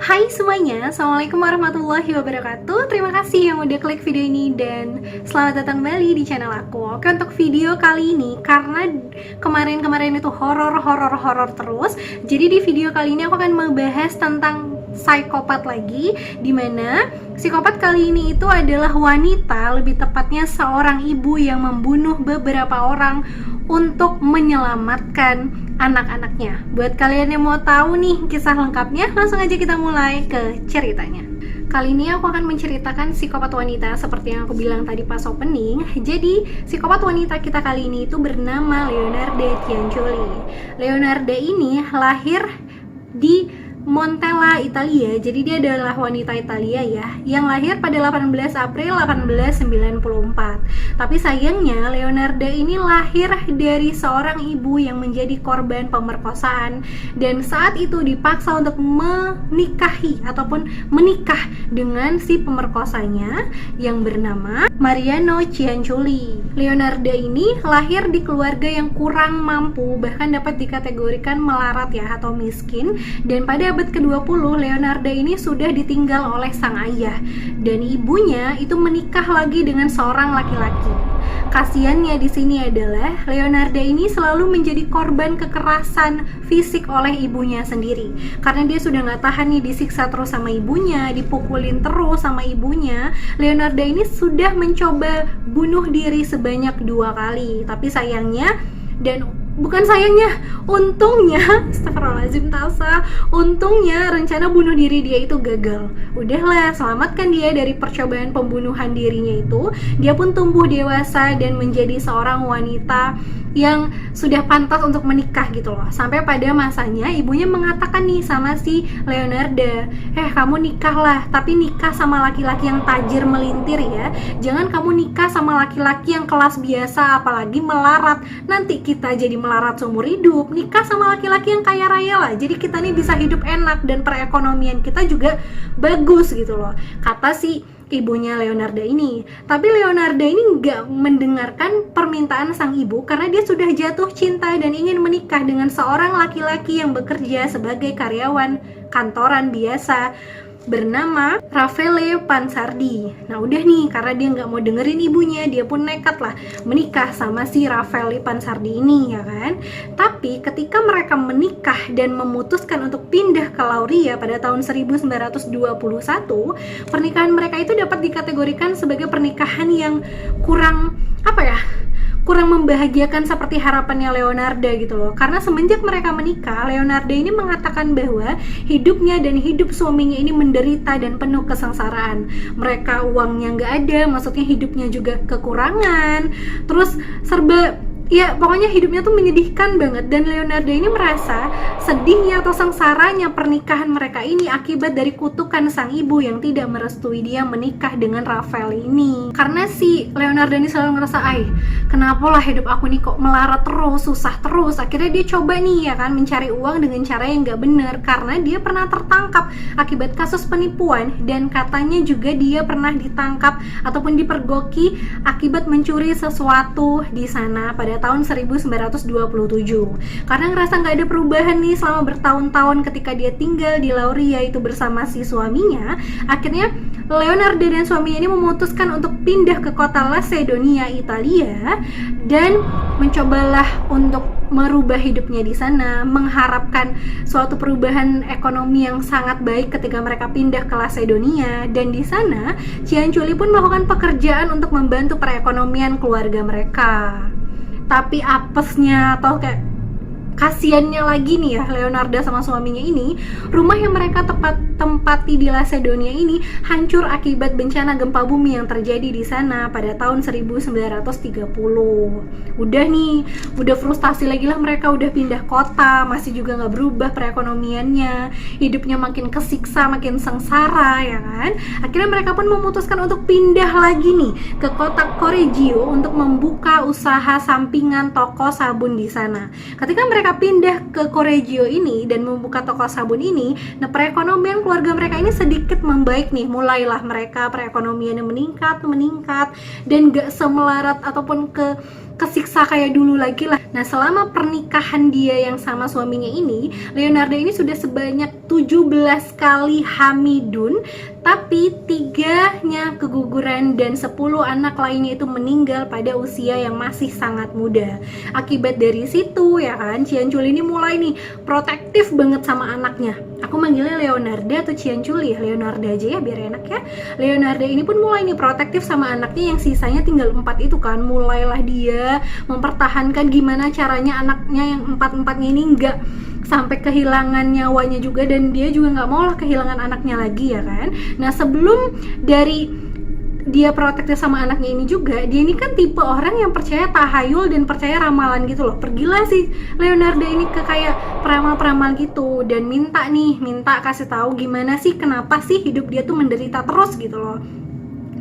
Hai semuanya, Assalamualaikum warahmatullahi wabarakatuh. Terima kasih yang udah klik video ini dan selamat datang kembali di channel aku. Oke, untuk video kali ini, karena kemarin-kemarin itu horor terus, jadi di video kali ini aku akan membahas tentang psikopat lagi, dimana psikopat kali ini itu adalah wanita, lebih tepatnya seorang ibu yang membunuh beberapa orang untuk menyelamatkan anak-anaknya. Buat kalian yang mau tahu nih kisah lengkapnya, langsung aja kita mulai ke ceritanya. Kali ini aku akan menceritakan psikopat wanita seperti yang aku bilang tadi pas opening. Jadi, psikopat wanita kita kali ini itu bernama Leonarda Cianciulli. Leonarda ini lahir di Montella, Italia. Jadi dia adalah wanita Italia ya, yang lahir pada 18 April 1894. Tapi sayangnya Leonarda ini lahir dari seorang ibu yang menjadi korban pemerkosaan dan saat itu dipaksa untuk menikahi ataupun menikah dengan si pemerkosanya yang bernama Mariano Cianciulli. Leonarda ini lahir di keluarga yang kurang mampu, bahkan dapat dikategorikan melarat ya atau miskin, dan pada abad ke-20 Leonarda ini sudah ditinggal oleh sang ayah dan ibunya itu menikah lagi dengan seorang laki-laki. Kasiannya di sini adalah Leonarda ini selalu menjadi korban kekerasan fisik oleh ibunya sendiri. Karena dia sudah nggak tahan nih disiksa terus sama ibunya, dipukulin terus sama ibunya. Leonarda ini sudah mencoba bunuh diri sebanyak 2 kali. Tapi sayangnya untungnya, astagfirullahaladzim Tasa, untungnya rencana bunuh diri dia itu gagal. Udahlah, selamatkan dia dari percobaan pembunuhan dirinya itu. Dia pun tumbuh dewasa dan menjadi seorang wanita yang sudah pantas untuk menikah gitu loh. Sampai pada masanya ibunya mengatakan nih sama si Leonarda, kamu nikahlah, tapi nikah sama laki-laki yang tajir melintir ya. Jangan kamu nikah sama laki-laki yang kelas biasa, apalagi melarat. Nanti kita jadi melarat seumur hidup. Nikah sama laki-laki yang kaya raya lah, jadi kita nih bisa hidup enak dan perekonomian kita juga bagus gitu loh, kata si ibunya Leonarda ini. Tapi Leonarda ini nggak mendengarkan permintaan sang ibu karena dia sudah jatuh cinta dan ingin menikah dengan seorang laki-laki yang bekerja sebagai karyawan kantoran biasa bernama Raffaele Pansardi. Nah udah nih, karena dia nggak mau dengerin ibunya, dia pun nekat lah menikah sama si Raffaele Pansardi ini ya kan. Tapi ketika mereka menikah dan memutuskan untuk pindah ke Lauria pada tahun 1921, pernikahan mereka itu dapat dikategorikan sebagai pernikahan yang kurang membahagiakan seperti harapannya Leonarda gitu loh. Karena semenjak mereka menikah, Leonarda ini mengatakan bahwa hidupnya dan hidup suaminya ini menderita dan penuh kesengsaraan. Mereka uangnya nggak ada, maksudnya hidupnya juga kekurangan, terus serba ya pokoknya hidupnya tuh menyedihkan banget. Dan Leonarda ini merasa sedihnya atau sengsaranya pernikahan mereka ini akibat dari kutukan sang ibu yang tidak merestui dia menikah dengan Rafael ini. Karena si Leonarda ini selalu ngerasa, kenapa lah hidup aku nih kok melarat terus, susah terus. Akhirnya dia coba nih ya kan mencari uang dengan cara yang gak benar, karena dia pernah tertangkap akibat kasus penipuan dan katanya juga dia pernah ditangkap ataupun dipergoki akibat mencuri sesuatu di sana pada tahun 1927. Karena ngerasa nggak ada perubahan nih selama bertahun-tahun ketika dia tinggal di Lauria itu bersama si suaminya, akhirnya Leonarda dan suaminya ini memutuskan untuk pindah ke kota Lasedonia, Italia, dan mencobalah untuk merubah hidupnya di sana, mengharapkan suatu perubahan ekonomi yang sangat baik ketika mereka pindah ke Lasedonia. Dan di sana Cianciulli pun melakukan pekerjaan untuk membantu perekonomian keluarga mereka. Tapi apesnya atau kayak kasiannya lagi nih ya Leonarda sama suaminya ini, rumah yang mereka tempati di Lasedonia ini hancur akibat bencana gempa bumi yang terjadi di sana pada tahun 1930. Udah frustasi lagi lah, mereka udah pindah kota, masih juga nggak berubah perekonomiannya, hidupnya makin kesiksa, makin sengsara ya kan. Akhirnya mereka pun memutuskan untuk pindah lagi nih ke kota Correggio untuk membuka usaha sampingan toko sabun di sana. Ketika mereka pindah ke Correggio ini dan membuka toko sabun ini, nah perekonomian keluarga mereka ini sedikit membaik nih. Mulailah mereka perekonomiannya meningkat dan gak semelarat ataupun kesiksa kayak dulu lagi lah. Nah, selama pernikahan dia yang sama suaminya ini, Leonardo ini sudah sebanyak 17 kali hamidun, tapi 3-nya keguguran dan 10 anak lainnya itu meninggal pada usia yang masih sangat muda. Akibat dari situ ya kan, Cianculi ini mulai nih protektif banget sama anaknya. Aku manggilnya Leonardo atau Cianculi, Leonardo aja ya biar enak ya. Leonardo ini pun mulai nih protektif sama anaknya yang sisanya tinggal 4 itu kan. Mulailah dia mempertahankan gimana caranya anaknya yang 4-4-nya ini nggak sampai kehilangan nyawanya juga, dan dia juga nggak mau lah kehilangan anaknya lagi ya kan. Nah, sebelum dari dia protektif sama anaknya ini juga, dia ini kan tipe orang yang percaya tahayul dan percaya ramalan gitu loh. Pergilah si Leonardo ini ke kayak peramal-peramal gitu dan minta kasih tahu gimana sih, kenapa sih hidup dia tuh menderita terus gitu loh.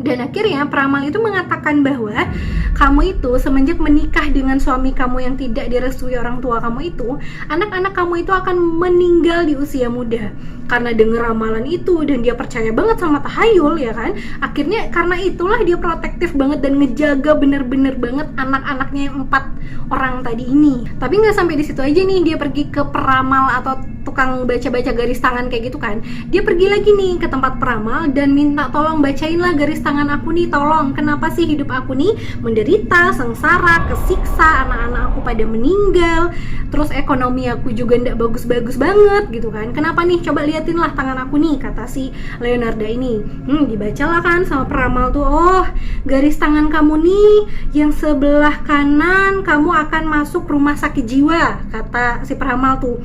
Dan akhirnya peramal itu mengatakan bahwa kamu itu semenjak menikah dengan suami kamu yang tidak direstui orang tua kamu itu, anak-anak kamu itu akan meninggal di usia muda. Karena dengar ramalan itu dan dia percaya banget sama tahayul ya kan. Akhirnya karena itulah dia protektif banget dan ngejaga bener-bener banget anak-anaknya yang 4 orang tadi ini. Tapi nggak sampai di situ aja nih, dia pergi ke peramal atau tukang baca-baca garis tangan kayak gitu kan. Dia pergi lagi nih ke tempat peramal dan minta tolong bacain lah garis tangan aku nih, tolong kenapa sih hidup aku nih menderita, sengsara, kesiksa, anak-anak aku pada meninggal, terus ekonomi aku juga ndak bagus-bagus banget gitu kan. Kenapa nih, coba liatin lah tangan aku nih, kata si Leonardo ini. Dibacalah kan sama peramal tuh, oh garis tangan kamu nih yang sebelah kanan kamu akan masuk rumah sakit jiwa, kata si peramal tuh.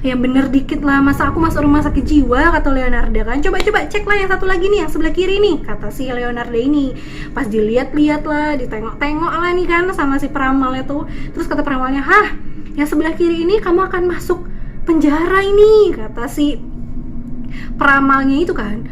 Yang bener dikit lah, masa aku masuk rumah sakit jiwa, kata Leonardo kan. Coba cek lah yang satu lagi nih, yang sebelah kiri nih, kata si Leonardo ini. Pas dilihat-lihat lah, ditengok-tengok lah nih kan sama si peramalnya tuh. Terus kata peramalnya, hah, yang sebelah kiri ini kamu akan masuk penjara ini, kata si peramalnya itu kan.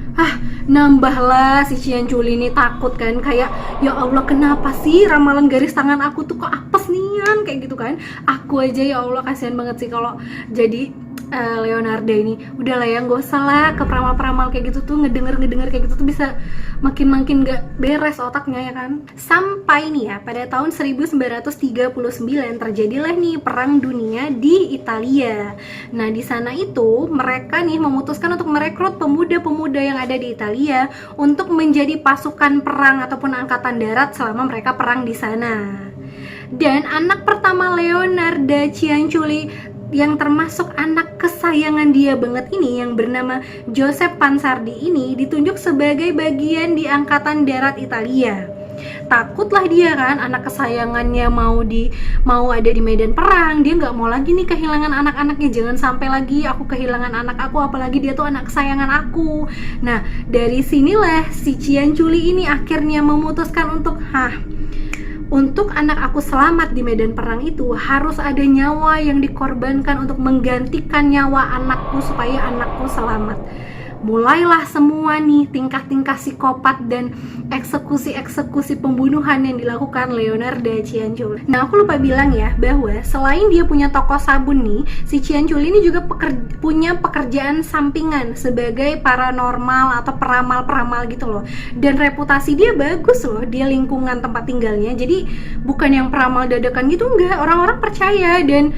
Nambahlah si Cianculi ini takut kan, kayak ya Allah kenapa sih ramalan garis tangan aku tuh kok apes nian kayak gitu kan. Aku aja ya Allah kasihan banget sih kalau jadi Leonardo ini. Udahlah ya, nggak usah lah ke peramal-peramal kayak gitu tuh, ngedenger kayak gitu tuh bisa makin gak beres otaknya ya kan. Sampai nih ya pada tahun 1939 terjadilah nih perang dunia di Italia. Nah, di sana itu mereka nih memutuskan untuk merekrut pemuda-pemuda yang ada di Italia untuk menjadi pasukan perang ataupun angkatan darat selama mereka perang di sana. Dan anak pertama Leonardo Cianculi yang termasuk anak kesayangan dia banget ini, yang bernama Joseph Pansardi ini, ditunjuk sebagai bagian di angkatan darat Italia. Takutlah dia kan, anak kesayangannya mau ada di medan perang, dia nggak mau lagi nih kehilangan anak-anaknya. Jangan sampai lagi aku kehilangan anak aku, apalagi dia tuh anak kesayangan aku. Nah, dari sinilah si Cianculi ini akhirnya memutuskan untuk anak aku selamat di medan perang itu harus ada nyawa yang dikorbankan untuk menggantikan nyawa anakku supaya anakku selamat. Mulailah semua nih tingkah-tingkah psikopat dan eksekusi pembunuhan yang dilakukan Leonardo Cianculi. Nah, aku lupa bilang ya bahwa selain dia punya toko sabun nih, si Cianculi ini juga punya pekerjaan sampingan sebagai paranormal atau peramal-peramal gitu loh. Dan reputasi dia bagus loh di lingkungan tempat tinggalnya. Jadi bukan yang peramal dadakan gitu, enggak. Orang-orang percaya dan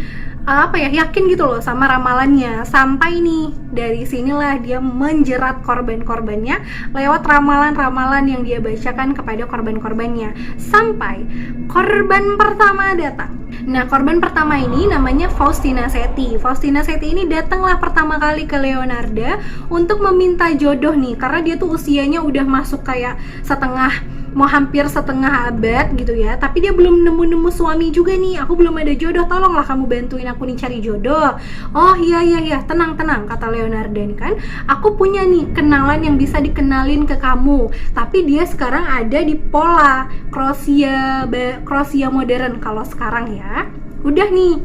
yakin gitu loh sama ramalannya. Sampai nih dari sinilah dia menjerat korban-korbannya lewat ramalan-ramalan yang dia bacakan kepada korban-korbannya, sampai korban pertama datang. Nah, korban pertama ini namanya Faustina Seti. Faustina Seti ini datanglah pertama kali ke Leonardo untuk meminta jodoh nih, karena dia tuh usianya udah masuk kayak mau hampir setengah abad gitu ya, tapi dia belum nemu suami juga nih. Aku belum ada jodoh, tolonglah kamu bantuin aku nih cari jodoh. Oh iya, tenang, kata Leonardo nih kan. Aku punya nih kenalan yang bisa dikenalin ke kamu, tapi dia sekarang ada di Pola, Kroasia modern kalau sekarang ya. Udah nih.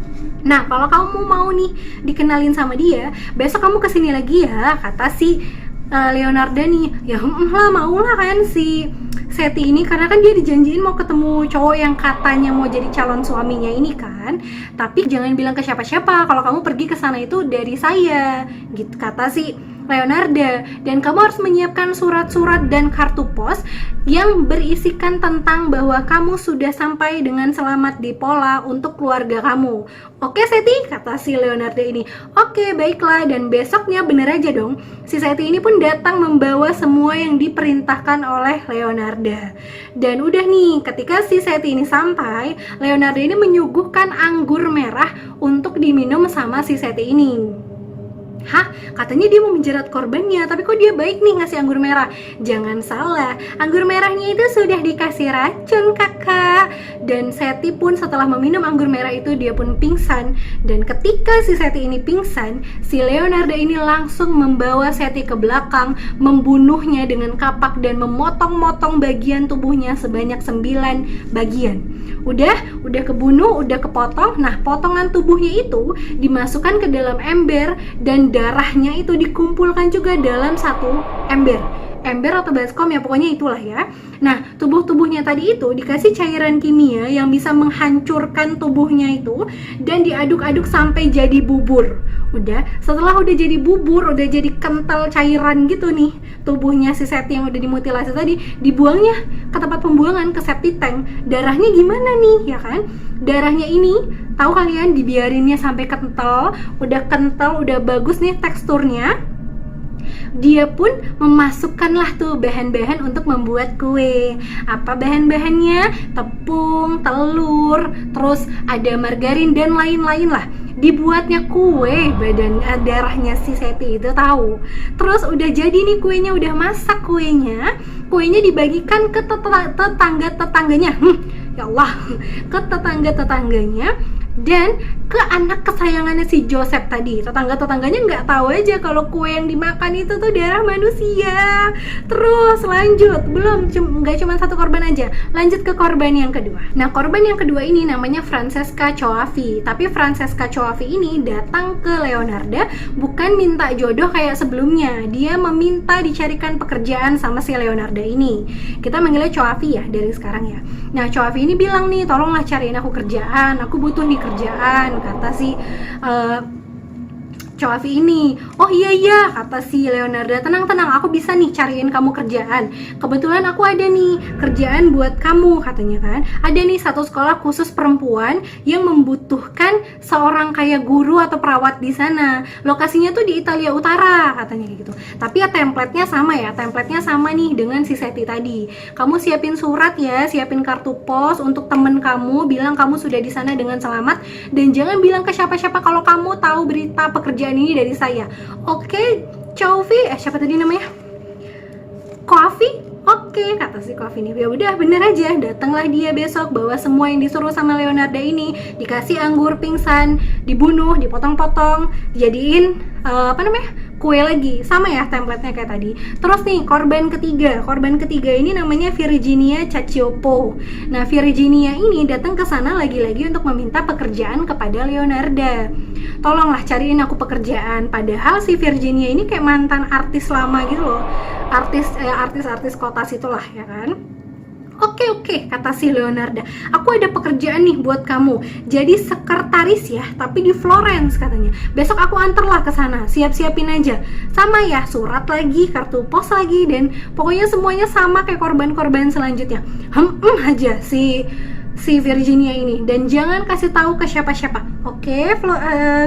Nah, kalau kamu mau nih dikenalin sama dia, besok kamu kesini lagi ya, kata si Leonardo nih. Ya maulah kan si Seti ini, karena kan dia dijanjiin mau ketemu cowok yang katanya mau jadi calon suaminya ini kan. Tapi jangan bilang ke siapa-siapa kalau kamu pergi ke sana itu dari saya, gitu kata si Leonarda, dan kamu harus menyiapkan surat-surat dan kartu pos yang berisikan tentang bahwa kamu sudah sampai dengan selamat di Pola untuk keluarga kamu. Oke Seti, kata si Leonarda ini. Oke, baiklah. Dan besoknya bener aja dong, si Seti ini pun datang membawa semua yang diperintahkan oleh Leonarda. Dan udah nih, ketika si Seti ini sampai, Leonarda ini menyuguhkan anggur merah untuk diminum sama si Seti ini. Hah? Katanya dia mau menjerat korbannya, tapi kok dia baik nih ngasih anggur merah? Jangan salah, anggur merahnya itu sudah dikasih racun, kakak. Dan Seti pun setelah meminum anggur merah itu, dia pun pingsan. Dan ketika si Seti ini pingsan, si Leonarda ini langsung membawa Seti ke belakang, membunuhnya dengan kapak dan memotong-motong bagian tubuhnya sebanyak 9 bagian. Udah kebunuh, udah kepotong. Nah, potongan tubuhnya itu dimasukkan ke dalam ember dan darahnya itu dikumpulkan juga dalam satu ember atau baskom ya, pokoknya itulah ya. Nah, tubuhnya tadi itu dikasih cairan kimia yang bisa menghancurkan tubuhnya itu dan diaduk-aduk sampai jadi bubur. Setelah udah jadi bubur, udah jadi kental cairan gitu nih, tubuhnya si Seti yang udah dimutilasi tadi dibuangnya ke tempat pembuangan, ke septic tank. Darahnya gimana nih, ya kan? Darahnya ini, tahu kalian, dibiarinnya sampai kental, udah bagus nih teksturnya. Dia pun memasukkanlah tuh bahan-bahan untuk membuat kue. Apa bahan-bahannya? Tepung, telur, terus ada margarin dan lain-lain lah. Dibuatnya kue, darahnya si Seti itu tahu. Terus udah jadi nih kuenya, udah masak kuenya dibagikan ke tetangga-tetangganya. Ya Allah, ke tetangga-tetangganya dan ke anak kesayangannya si Joseph tadi. Tetangga-tetangganya nggak tahu aja kalau kue yang dimakan itu tuh darah manusia. Terus lanjut, nggak cuma satu korban aja, lanjut ke korban yang kedua. Nah, korban yang kedua ini namanya Francesca Coafi. Tapi Francesca Coafi ini datang ke Leonarda bukan minta jodoh kayak sebelumnya. Dia meminta dicarikan pekerjaan sama si Leonarda ini. Kita manggilnya Coafi ya dari sekarang ya. Nah, Coafi ini bilang nih, tolonglah cariin aku kerjaan, aku butuh nih kerjaan, kata si Coafi ini. Oh iya, kata si Leonarda, tenang, aku bisa nih cariin kamu kerjaan. Kebetulan aku ada nih kerjaan buat kamu, katanya kan. Ada nih satu sekolah khusus perempuan yang membutuhkan seorang kayak guru atau perawat di sana. Lokasinya tuh di Italia Utara, katanya kayak gitu. Tapi ya templatenya sama nih dengan si Seti tadi. Kamu siapin surat ya, siapin kartu pos untuk temen kamu, bilang kamu sudah di sana dengan selamat, dan jangan bilang ke siapa-siapa kalau kamu tahu berita pekerjaan ini dari saya. Oke, Coafi, siapa tadi namanya? Coafi? Oke, kata si Coafi ini. Ya udah, bener aja. Datanglah dia besok, bawa semua yang disuruh sama Leonarda ini, dikasih anggur, pingsan, dibunuh, dipotong-potong, dijadiin kue lagi, sama ya templatenya kayak tadi. Terus nih, korban ketiga ini namanya Virginia Cacioppo. Nah, Virginia ini datang ke sana lagi-lagi untuk meminta pekerjaan kepada Leonarda. Tolonglah cariin aku pekerjaan. Padahal si Virginia ini kayak mantan artis lama gitu loh, artis kota situlah ya kan. Oke, kata si Leonarda, aku ada pekerjaan nih buat kamu. Jadi sekretaris ya, tapi di Florence katanya. Besok aku anterlah ke sana. Siap-siapin aja. Sama ya, surat lagi, kartu pos lagi, dan pokoknya semuanya sama kayak korban-korban selanjutnya. Aja si Virginia ini, dan jangan kasih tahu ke siapa-siapa. Oke,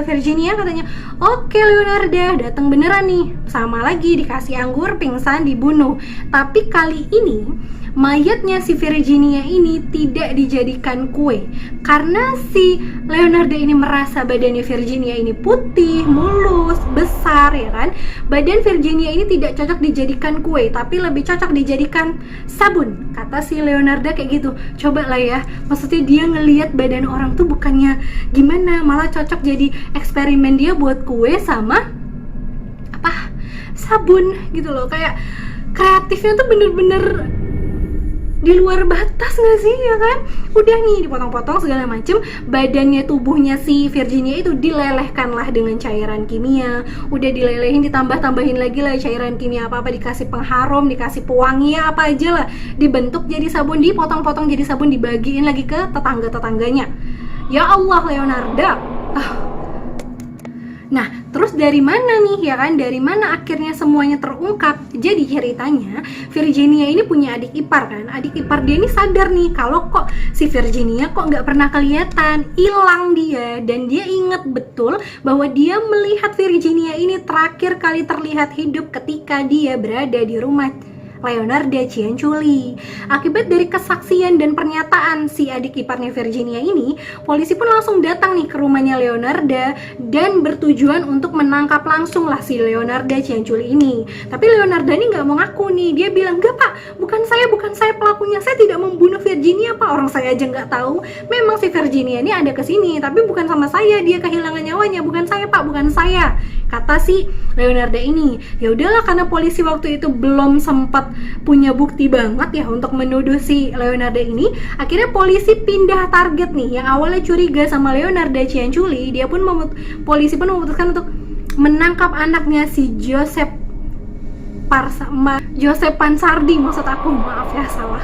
Virginia katanya. Oke, Leonarda, datang beneran nih. Sama lagi, dikasih anggur, pingsan, dibunuh. Tapi kali ini mayatnya si Virginia ini tidak dijadikan kue karena si Leonarda ini merasa badannya Virginia ini putih, mulus, besar ya kan. Badan Virginia ini tidak cocok dijadikan kue, tapi lebih cocok dijadikan sabun, kata si Leonarda kayak gitu. Coba lah ya, maksudnya dia ngelihat badan orang tuh bukannya gimana, malah cocok jadi eksperimen dia buat kue sama sabun gitu loh. Kayak kreatifnya tuh bener-bener di luar batas gak sih ya kan. Udah nih dipotong-potong segala macem, badannya, tubuhnya si Virginia itu dilelehkan lah dengan cairan kimia. Udah dilelehin, ditambah-tambahin lagi lah cairan kimia apa-apa, dikasih pengharum, dikasih pewangi apa aja lah, dibentuk jadi sabun, dipotong-potong jadi sabun, dibagiin lagi ke tetangga-tetangganya. Ya Allah, Leonarda. Nah, Terus dari mana nih, ya kan? Dari mana akhirnya semuanya terungkap? Jadi ceritanya Virginia ini punya adik ipar kan. Adik ipar dia ini sadar nih kalau kok si Virginia kok nggak pernah kelihatan, hilang dia. Dan dia inget betul bahwa dia melihat Virginia ini terakhir kali terlihat hidup ketika dia berada di rumah Leonarda Cianciulli. Akibat dari kesaksian dan pernyataan si adik iparnya Virginia ini, polisi pun langsung datang nih ke rumahnya Leonarda dan bertujuan untuk menangkap langsung lah si Leonarda Cianciulli ini. Tapi Leonarda ini nggak mau ngaku nih. Dia bilang, "Enggak pak, bukan saya pelakunya. Saya tidak membunuh Virginia pak. Orang saya aja nggak tahu. Memang si Virginia ini ada kesini, tapi bukan sama saya. Dia kehilangan nyawanya. Bukan saya pak, bukan saya," kata si Leonarda ini. Ya udahlah, karena polisi waktu itu belum sempat punya bukti banget ya untuk menuduh si Leonarda ini, akhirnya polisi pindah target nih. Yang awalnya curiga sama Leonarda Cianciulli, polisi pun memutuskan untuk menangkap anaknya si Joseph Pansardi, maksud aku, maaf ya salah.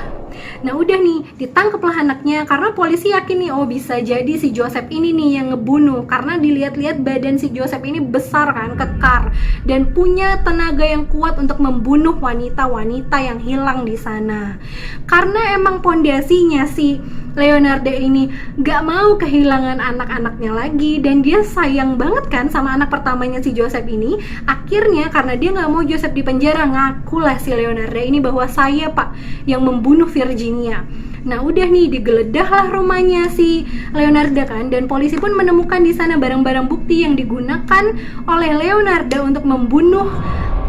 Nah udah nih, ditangkaplah anaknya karena polisi yakin nih, oh bisa jadi si Joseph ini nih yang ngebunuh, karena dilihat-lihat badan si Joseph ini besar kan, kekar, dan punya tenaga yang kuat untuk membunuh wanita-wanita yang hilang di sana. Karena emang pondasinya si Leonarda ini gak mau kehilangan anak-anaknya lagi, dan dia sayang banget kan sama anak pertamanya si Joseph ini. Akhirnya karena dia gak mau Joseph di penjara, ngakulah si Leonarda ini bahwa saya pak yang membunuh Virginia. Nah udah nih, digeledahlah rumahnya si Leonarda kan, dan polisi pun menemukan di sana barang-barang bukti yang digunakan oleh Leonarda untuk membunuh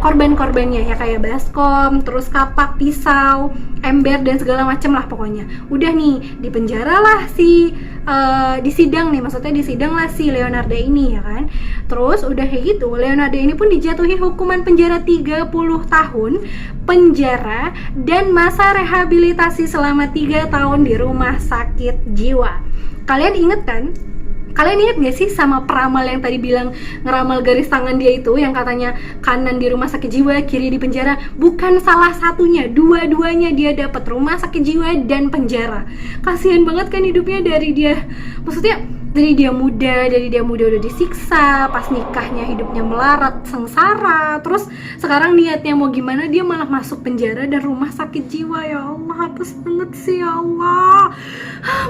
korban-korbannya, ya kayak baskom, terus kapak, pisau, ember, dan segala macem lah pokoknya. Udah nih, dipenjaralah disidanglah si Leonarda ini ya kan. Terus udah kayak gitu, Leonarda ini pun dijatuhi hukuman penjara 30 tahun penjara dan masa rehabilitasi selama 3 tahun di rumah sakit jiwa. Kalian inget kan? Kalian ingat gak sih sama peramal yang tadi bilang ngeramal garis tangan dia itu, yang katanya kanan di rumah sakit jiwa, kiri di penjara? Bukan salah satunya, dua-duanya dia dapat, rumah sakit jiwa dan penjara. Kasihan banget kan hidupnya dari dia muda udah disiksa, pas nikahnya hidupnya melarat, sengsara, terus sekarang niatnya mau gimana, dia malah masuk penjara dan rumah sakit jiwa. Ya Allah, hapus banget sih ya Allah.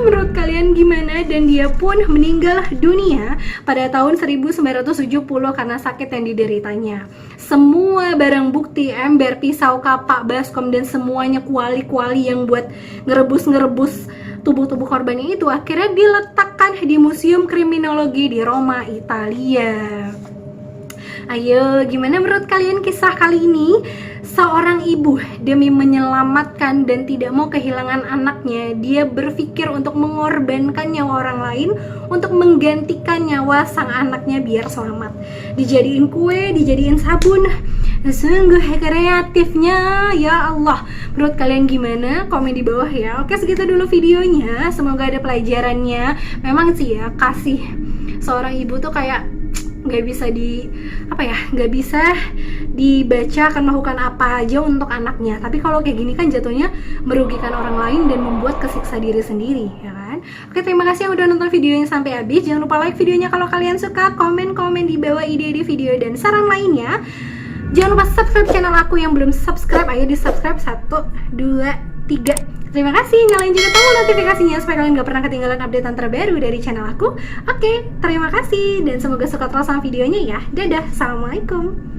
Menurut kalian gimana? Dan dia pun meninggal dunia pada tahun 1970 karena sakit yang dideritanya. Semua barang bukti, ember, pisau, kapak, baskom, dan semuanya kuali-kuali yang buat ngerebus tubuh-tubuh korbannya itu akhirnya diletakkan di Museum Kriminologi di Roma, Italia. Ayo, gimana menurut kalian kisah kali ini? Seorang ibu demi menyelamatkan dan tidak mau kehilangan anaknya, dia berpikir untuk mengorbankan nyawa orang lain untuk menggantikan nyawa sang anaknya biar selamat. Dijadiin kue, dijadiin sabun. Sungguh kreatifnya, ya Allah. Menurut kalian gimana? Komen di bawah ya. Oke, segitu dulu videonya. Semoga ada pelajarannya. Memang sih ya, kasih seorang ibu tuh kayak nggak bisa dibaca akan melakukan apa aja untuk anaknya. Tapi kalau kayak gini kan jatuhnya merugikan orang lain dan membuat kesiksa diri sendiri, ya kan? Oke, terima kasih yang udah nonton videonya sampai habis. Jangan lupa like videonya kalau kalian suka, komen di bawah ide-ide video dan saran lainnya. Jangan lupa subscribe channel aku yang belum subscribe. Ayo di subscribe, 1, 2, 3. Terima kasih, nyalain juga tombol notifikasinya supaya kalian gak pernah ketinggalan updatean terbaru dari channel aku. Oke, terima kasih dan semoga suka terus sama videonya ya. Dadah, assalamualaikum.